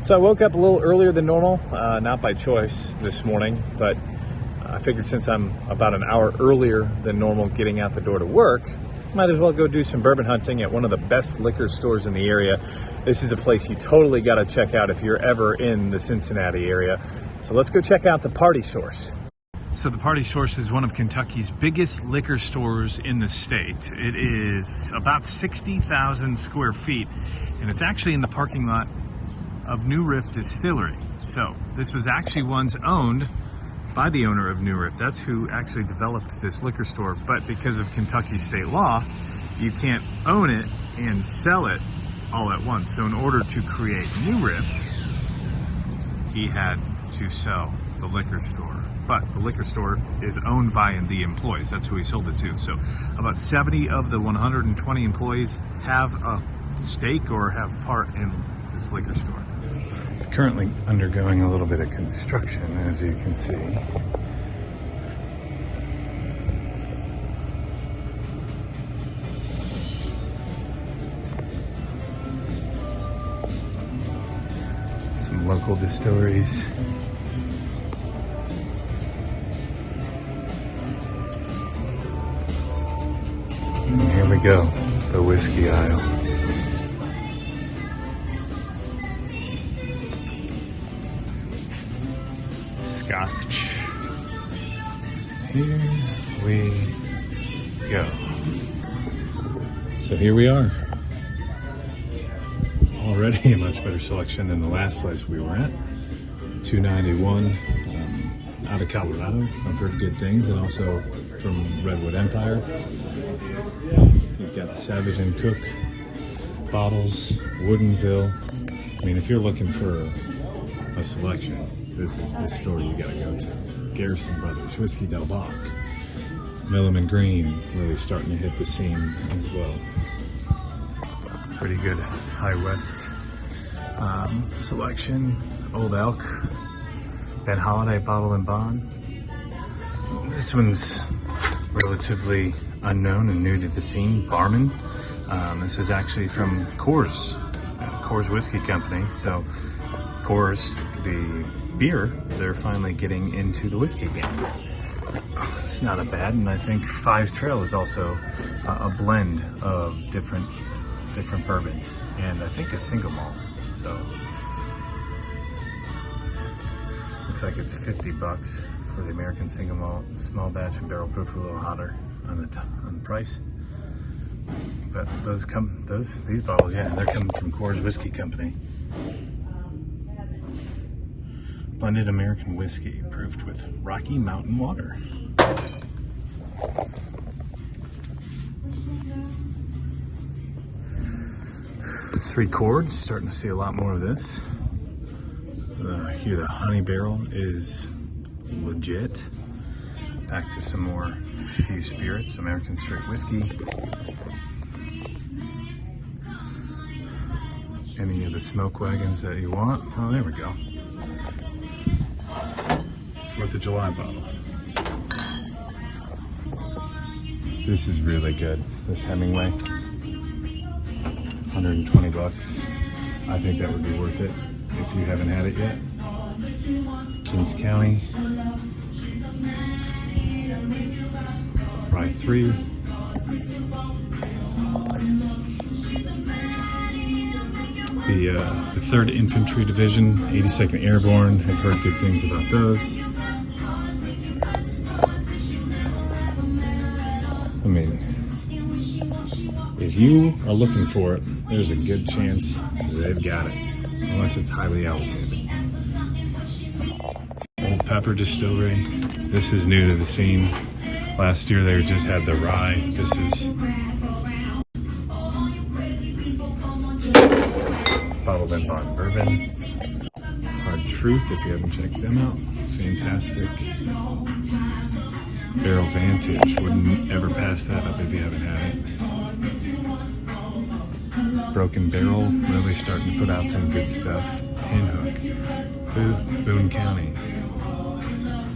So I woke up a little earlier than normal, not by choice this morning, but I figured since I'm about an hour earlier than normal getting out the door to work, might as well go do some bourbon hunting at one of the best liquor stores in the area. This is a place you totally got to check out if you're ever in the Cincinnati area. So let's go check out the Party Source. So the Party Source is one of Kentucky's biggest liquor stores in the state. It is about 60,000 square feet, and it's actually in the parking lot of New Riff Distillery. So this was actually once owned by the owner of New Riff. That's who actually developed this liquor store, but because of Kentucky state law, you can't own it and sell it all at once. So in order to create New Riff, he had to sell the liquor store. But the liquor store is owned by the employees. That's who he sold it to. So about 70 of the 120 employees have a stake or have part in this liquor store. Currently undergoing a little bit of construction, as you can see. Some local distilleries. And here we go, the whiskey aisle. Scotch. Here we go. So here we are. Already a much better selection than the last place we were at. 291 out of Colorado. I've heard good things, and also from Redwood Empire. You've got the Savage and Cook bottles, Woodinville. I mean, if you're looking for a selection, this is the store you gotta go to. Garrison Brothers, Whiskey Del Bach, Milliman Green, really starting to hit the scene as well. Pretty good High West selection. Old Elk, Ben Holiday Bottle and Bond. This one's relatively unknown and new to the scene. Barman. This is actually from Coors Whiskey Company. So Coors, the beer, they're finally getting into the whiskey game. It's not a bad, and I think Five Trail is also a blend of different bourbons, and I think a single malt. So looks like it's $50 for the American single malt, small batch and barrel proof, a little hotter on the price. But these bottles, yeah, they're coming from Coors Whiskey Company. Blended American whiskey, proofed with Rocky Mountain water. Three Chords, starting to see a lot more of this. Here the Honey Barrel is legit. Back to some more Fused Spirits, American Straight Whiskey. Any of the smoke wagons that you want. Oh, there we go. 4th of July bottle. This is really good. This Hemingway, $120. I think that would be worth it if you haven't had it yet. Kings County, Rye 3. The 3rd Infantry Division, 82nd Airborne. I've heard good things about those. I mean, if you are looking for it, there's a good chance they've got it, unless it's highly allocated. Old Pepper Distillery. This is new to the scene. Last year they just had the rye. This is Bottled and Bond Bourbon. Hard Truth, if you haven't checked them out. Fantastic. Barrel Vantage, wouldn't ever pass that up if you haven't had it. Broken Barrel, really starting to put out some good stuff. Pinhook, Boone County,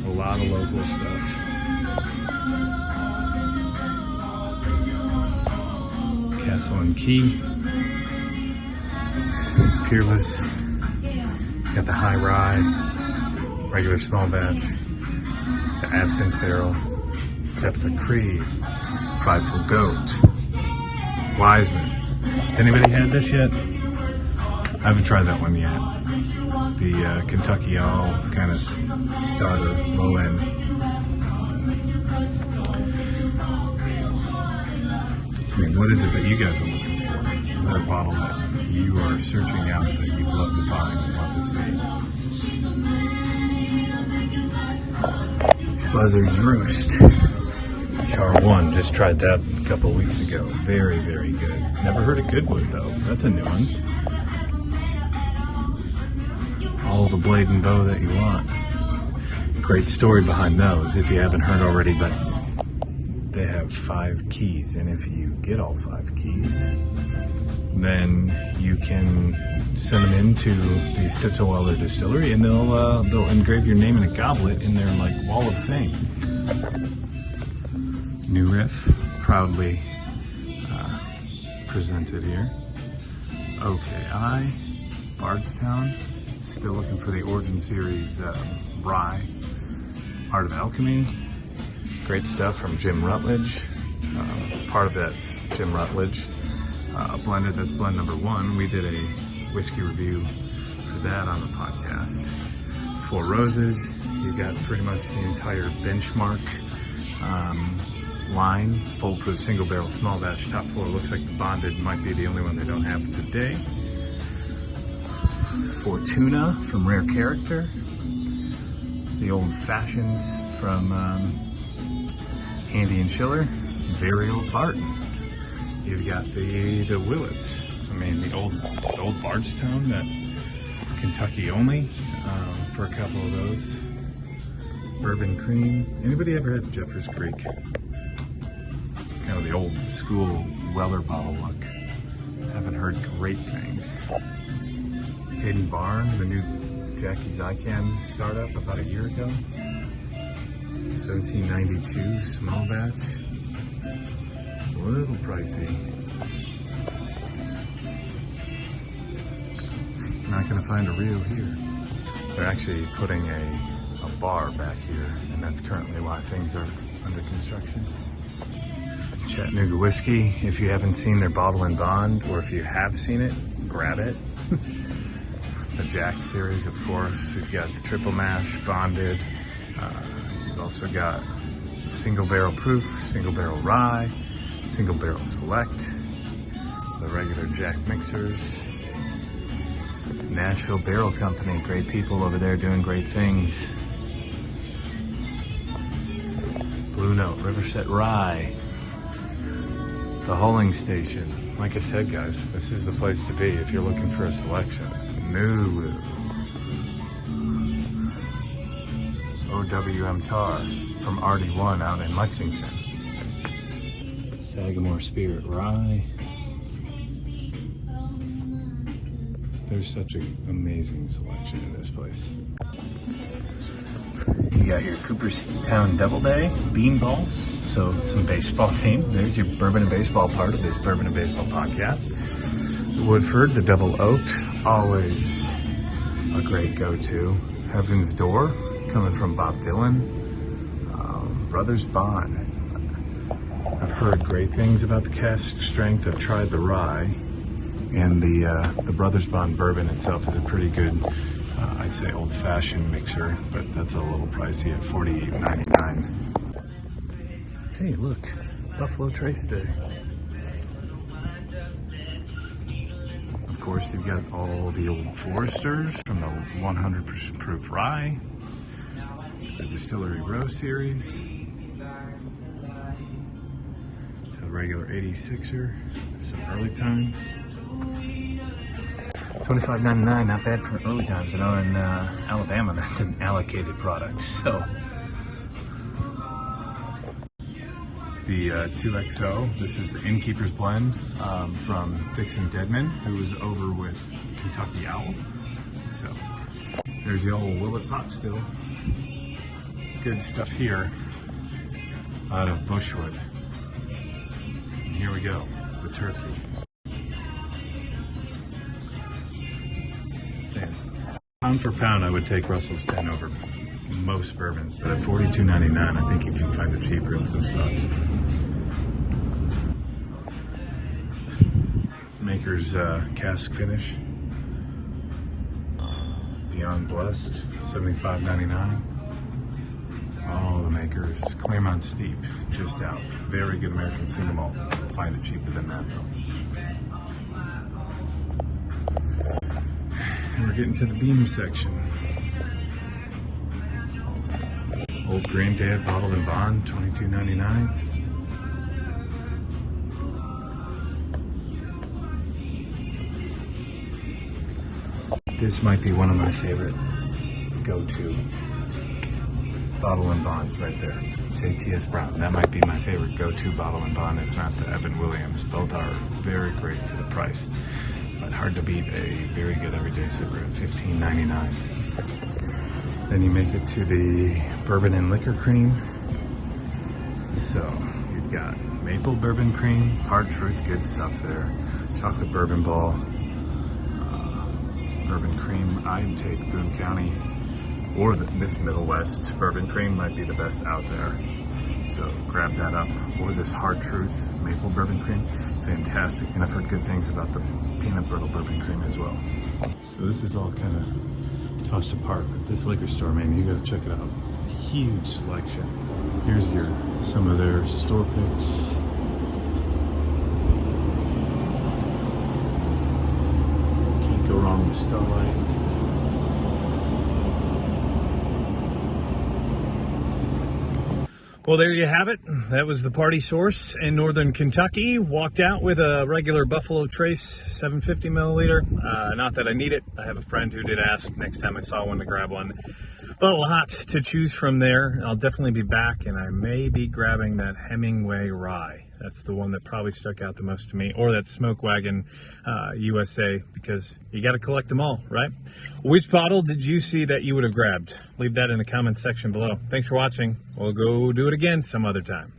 a lot of local stuff. Castle and Key, Peerless, Got the high rye, regular small batch, the absinthe barrel, Jephtha Creed, Prideful Goat, Wiseman. Has anybody had this yet? I haven't tried that one yet. The Kentucky All kind of starter, low end. I mean, what is it that you guys are looking for? Is there a bottle that you are searching out that you'd love to find and love to see? Buzzard's Roost. Char 1, just tried that a couple weeks ago. Very, very good. Never heard of Goodwood though. That's a new one. All the blade and bow that you want. Great story behind those if you haven't heard already, but they have 5 keys, and if you get all 5 keys, then you can send them into the Stitzelweller distillery, and they'll engrave your name in a goblet in their like wall of fame. New Riff, proudly presented here. OKI, Bardstown, still looking for the Origin Series rye. Art of Alchemy, great stuff from Jim Rutledge. Part of that's Jim Rutledge. Blended, that's blend number 1. We did a whiskey review for that on the podcast. Four Roses, you got pretty much the entire benchmark line. Foolproof single barrel small batch top 4. Looks like the bonded might be the only one they don't have today. Fortuna from Rare Character. The Old Fashions from Handy and Schiller. Very Old Barton. You've got the Willets. I mean, the old Bardstown, that Kentucky only, for a couple of those. Bourbon Cream. Anybody ever had Jeffers Creek? Kind of the old school Weller bottle look. Haven't heard great things. Hidden Barn, the new Jackie Zykan startup about a year ago. 1792 small batch. A little pricey. Not gonna find a reel here. They're actually putting a bar back here, and that's currently why things are under construction. Chattanooga Whiskey, if you haven't seen their bottle and bond, or if you have seen it, grab it. The Jack series, of course. You've got the triple mash bonded. You've also got single barrel proof, single barrel rye, single barrel select, the regular Jack mixers. Nashville Barrel Company, great people over there doing great things. Blue Note, Riverset Rye, the Hulling Station. Like I said, guys, this is the place to be if you're looking for a selection. Moo. OWM Tar from RD1 out in Lexington. Sagamore Spirit Rye. There's such an amazing selection in this place. You got your Cooperstown Doubleday bean balls, so some baseball theme. There's your bourbon and baseball part of this Bourbon and Baseball podcast. Woodford, the double oaked, always a great go-to. Heaven's Door, coming from Bob Dylan. Brothers Bond. I've heard great things about the cask strength. I've tried the rye, and the Brothers Bond bourbon itself is a pretty good, I'd say, old-fashioned mixer, but that's a little pricey at $48.99. Hey, look, Buffalo Trace Day. Of course, you've got all the Old Foresters from the 100% proof rye, the Distillery Row series, the regular 86er, some early times. $25.99, not bad for early times. I know in Alabama that's an allocated product. So the 2XO, this is the Innkeeper's Blend from Dixon Deadman, who was over with Kentucky Owl. So there's the old Willet pot still. Good stuff here out of Bushwood. And here we go, the turkey. Pound for pound, I would take Russell's 10 over most bourbons, but at $42.99, I think you can find it cheaper in some spots. Maker's cask finish, Beyond Blessed, $75.99. All the Makers, Claremont Steep, just out. Very good American single malt. Find it cheaper than that though. And we're getting to the beam section. Old Granddad Bottled and Bond, $22.99. This might be one of my favorite go-to bottle and bonds right there. JTS Brown. That might be my favorite go-to bottle and bond, if not the Evan Williams. Both are very great for the price, but hard to beat a very good everyday sipper at $15.99. Then you make it to the bourbon and liquor cream. So you've got maple bourbon cream, Hard Truth, good stuff there. Chocolate bourbon ball, bourbon cream. I'd take Boone County or this Middle West bourbon cream might be the best out there. So grab that up. Or this Hard Truth maple bourbon cream, fantastic. And I've heard good things about the peanut brittle bourbon cream as well. So this is all kind of tossed apart, but this liquor store, man, you gotta check it out. Huge selection. Here's some of their store picks. Can't go wrong with Starlight. Well, there you have it. That was the Party Source in Northern Kentucky. Walked out with a regular Buffalo Trace 750 milliliter. Not that I need it. I have a friend who did ask next time I saw one to grab one. But a lot to choose from there. I'll definitely be back, and I may be grabbing that Hemingway Rye. That's the one that probably stuck out the most to me, or that Smoke Wagon USA, because you got to collect them all, right? Which bottle did you see that you would have grabbed? Leave that in the comments section below. Thanks for watching. We'll go do it again some other time.